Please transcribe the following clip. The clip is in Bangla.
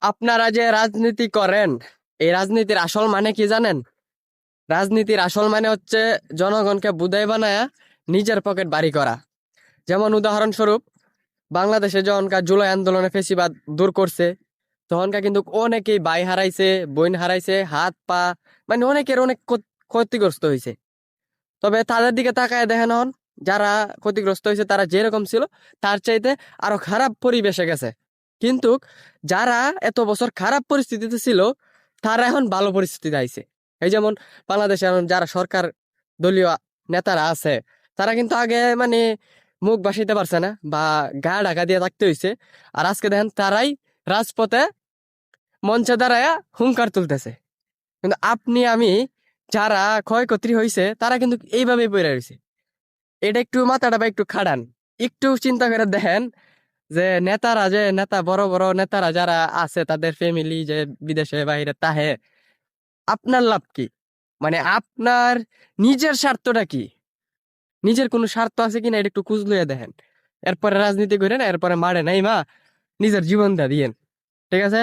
আপনারা যে রাজনীতি করেন, এই রাজনীতির আসল মানে কি জানেন? রাজনীতির আসল মানে হচ্ছে জনগণকে বুদাই বানায়া নিজের পকেট ভারী করা। যেমন উদাহরণস্বরূপ, বাংলাদেশে যখনকার জুলাই আন্দোলনে ফেসিবাদ দূর করছে, তখনকার কিন্তু অনেকেই ভাই হারাইছে, বোন হারাইছে, হাত পা, মানে অনেকের অনেক ক্ষতিগ্রস্ত হয়েছে। তবে তাদের দিকে তাকায় দেখেন, হন যারা ক্ষতিগ্রস্ত হয়েছে তারা যেরকম ছিল তার চাইতে আরো খারাপ পরিবেশে গেছে। কিন্তু যারা এত বছর খারাপ পরিস্থিতিতে ছিল, তারা এখন ভালো পরিস্থিতিতে আইছে। এই যেমন বাংলাদেশে এখন যারা সরকার দলীয় নেতারা আছে, তারা কিন্তু আগে মানে মুখ বাসাইতে পারছে না বা গা ঢাকা দিয়ে থাকতে হয়েছে। আর আজকে দেখেন তারাই রাজপথে মঞ্চে দাঁড়ায়া হুঙ্কার তুলতেছে। কিন্তু আপনি আমি যারা ক্ষয়ক্ষতি হয়েছে তারা কিন্তু এইভাবে পড়ে রয়েছে। এটা একটু মাথাটা বা একটু খাড়ান, একটু চিন্তা করে দেখেন যে নেতারা, যে নেতা, বড় বড় নেতারা যারা আছে তাদের ফ্যামিলি যে বিদেশে বাইরে তাহে, আপনার লাভ কি? মানে আপনার নিজের স্বার্থটা কি? নিজের কোনো স্বার্থ আছে কিনা এটা একটু খুঁজ লইয়া দেখেন। এরপরে রাজনীতি করেন, এরপরে মারে নাই মা নিজের জীবনটা দিয়েন। ঠিক আছে?